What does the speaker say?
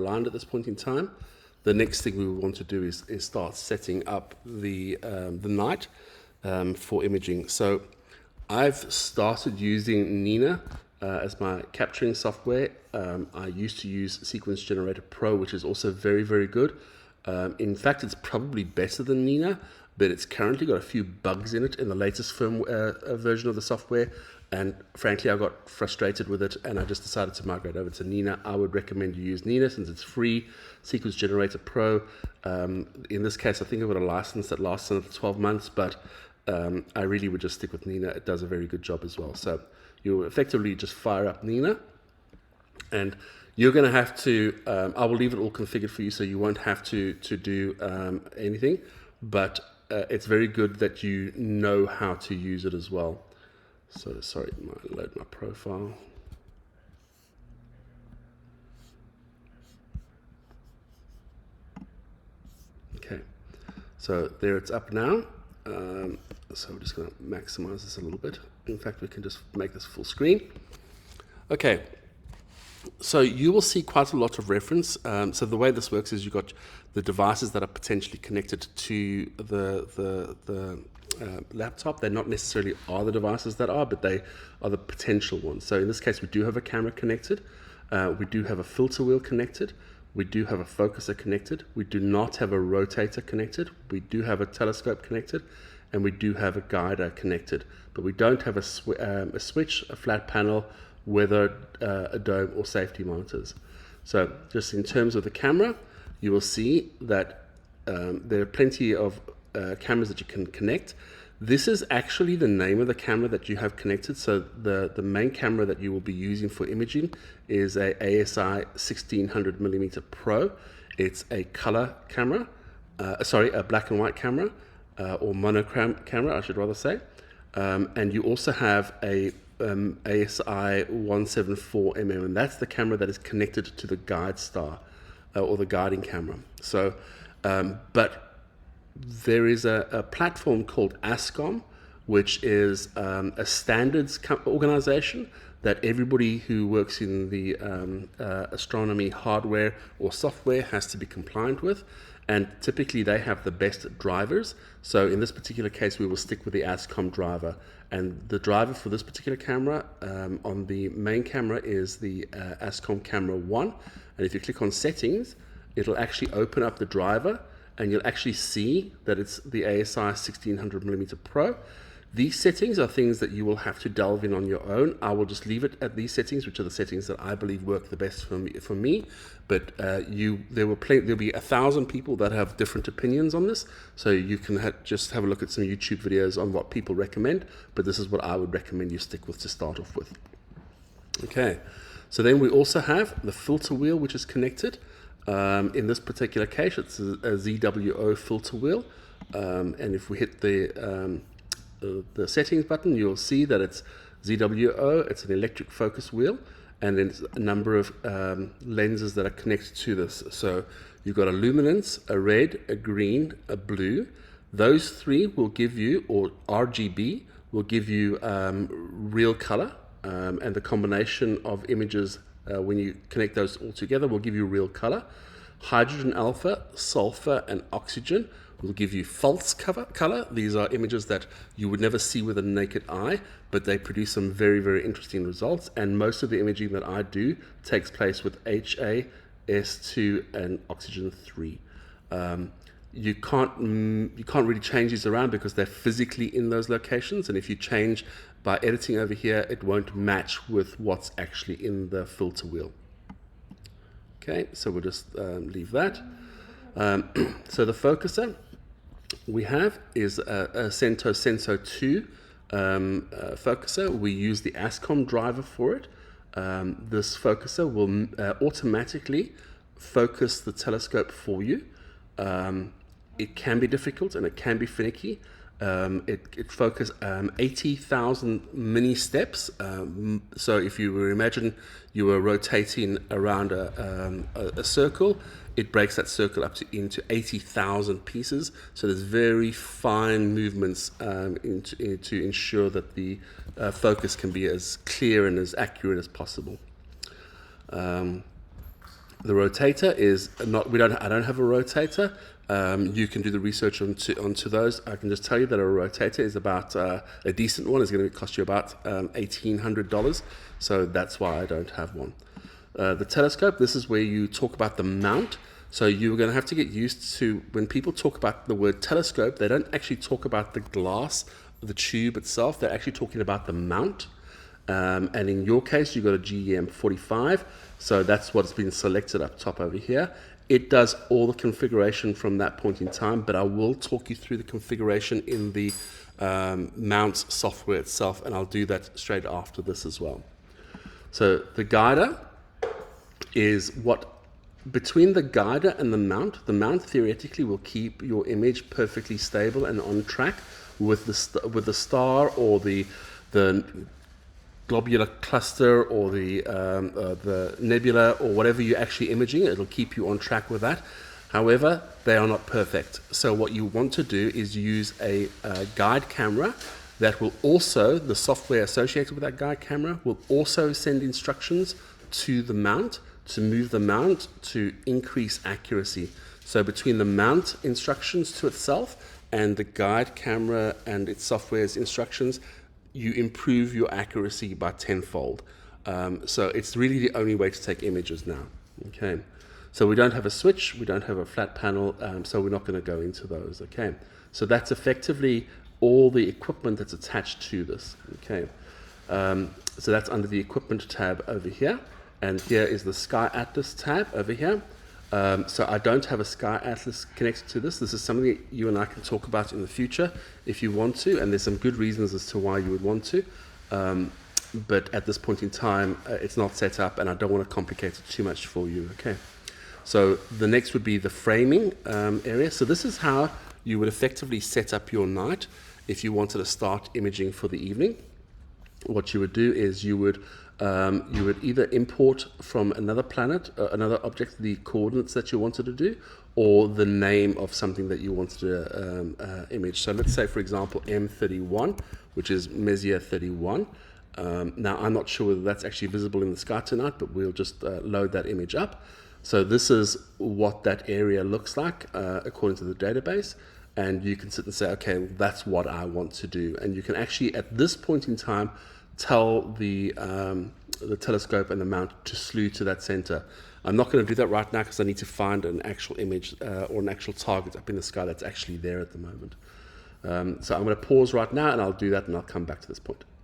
blind at this point in time. The next thing we want to do is start setting up the night for imaging. So I've started using Nina as my capturing software. I used to use Sequence Generator Pro, which is also very, very good. In fact, it's probably better than Nina, but it's currently got a few bugs in it in the latest firmware version of the software. And frankly, I got frustrated with it and I just decided to migrate over to Nina. I would recommend you use Nina since it's free. Sequence Generator Pro, in this case, I think I've got a license that lasts another 12 months, but I really would just stick with Nina. It does a very good job as well. So you effectively just fire up Nina and you're going to have to, I will leave it all configured for you so you won't have to do anything, but it's very good that you know how to use it as well. So sorry, load my profile. Okay, so there it's up now. So we're just going to maximize this a little bit. In fact, we can just make this full screen. Okay, so you will see quite a lot of reference. So the way this works is you've got the devices that are potentially connected to the laptop. They not necessarily are the devices that are, but they are the potential ones. So in this case, we do have a camera connected. We do have a filter wheel connected. We do have a focuser connected. We do not have a rotator connected. We do have a telescope connected, and we do have a guider connected. But we don't have a switch, a flat panel, weather, a dome, or safety monitors. So just in terms of the camera, you will see that there are plenty of cameras that you can connect. This is actually the name of the camera that you have connected. So the main camera that you will be using for imaging is a ASI 1600mm Pro. It's a color camera, a black and white camera, or monochrom camera, I should rather say. And you also have a ASI 174mm, and that's the camera that is connected to the guide star or the guiding camera. So, but there is a platform called ASCOM, which is a standards organization that everybody who works in the astronomy hardware or software has to be compliant with. And typically they have the best drivers. So in this particular case, we will stick with the ASCOM driver. And the driver for this particular camera on the main camera is the ASCOM Camera 1. And if you click on settings, it'll actually open up the driver and you'll actually see that it's the ASI 1600mm Pro. These settings are things that you will have to delve in on your own. I will just leave it at these settings, which are the settings that I believe work the best for me. But there'll be 1,000 people that have different opinions on this, so you can just have a look at some YouTube videos on what people recommend. But this is what I would recommend you stick with to start off with. Okay, so then we also have the filter wheel, which is connected. In this particular case, it's a ZWO filter wheel, and if we hit the settings button, you'll see that it's ZWO, it's an electric focus wheel, and then a number of lenses that are connected to this. So you've got a luminance, a red, a green, a blue. Those three will give you, or RGB, will give you real color, and the combination of images when you connect those all together will give you real color. Hydrogen alpha, sulfur, and oxygen will give you false color. These are images that you would never see with a naked eye, but they produce some very, very interesting results. And most of the imaging that I do takes place with HA, S2, and oxygen 3. You can't really change these around because they're physically in those locations. And if you change by editing over here, it won't match with what's actually in the filter wheel. Okay, so we'll just leave that. So the focuser we have is a Sento Senso 2 focuser. We use the ASCOM driver for it. This focuser will automatically focus the telescope for you. It can be difficult and it can be finicky. It focuses 80,000 mini steps. So if you were imagine you were rotating around a circle, it breaks that circle up into 80,000 pieces. So there's very fine movements to ensure that the focus can be as clear and as accurate as possible. The rotator is not. I don't have a rotator. You can do the research onto those. I can just tell you that a rotator is about a decent one is going to cost you about $1,800. So that's why I don't have one. The telescope. This is where you talk about the mount. So you're going to have to get used to when people talk about the word telescope, they don't actually talk about the glass, the tube itself. They're actually talking about the mount. And in your case, you've got a GEM45, so that's what's been selected up top over here. It does all the configuration from that point in time, but I will talk you through the configuration in the mount software itself, and I'll do that straight after this as well. So the guider is what, between the guider and the mount theoretically will keep your image perfectly stable and on track with the star or the globular cluster or the nebula or whatever you're actually imaging. It'll keep you on track with that. However, they are not perfect. So what you want to do is use a guide camera that will also, the software associated with that guide camera will also send instructions to the mount to move the mount to increase accuracy. So between the mount instructions to itself and the guide camera and its software's instructions, you improve your accuracy by tenfold. So it's really the only way to take images now. Okay, so we don't have a switch, we don't have a flat panel, so we're not going to go into those. Okay, so that's effectively all the equipment that's attached to this. Okay, so that's under the equipment tab over here, and here is the Sky Atlas tab over here. So I don't have a Sky Atlas connected to this. This is something that you and I can talk about in the future if you want to, and there's some good reasons as to why you would want to. But at this point in time, it's not set up, and I don't want to complicate it too much for you. Okay. So the next would be the framing area. So this is how you would effectively set up your night if you wanted to start imaging for the evening. What you would do is you would either import from another planet, another object, the coordinates that you wanted to do, or the name of something that you wanted to image. So let's say, for example, M31, which is Messier 31. Now, I'm not sure whether that's actually visible in the sky tonight, but we'll just load that image up. So this is what that area looks like according to the database. And you can sit and say, okay, that's what I want to do. And you can actually, at this point in time, tell the telescope and the mount to slew to that center. I'm not going to do that right now because I need to find an actual image or an actual target up in the sky that's actually there at the moment. So I'm going to pause right now and I'll do that and I'll come back to this point.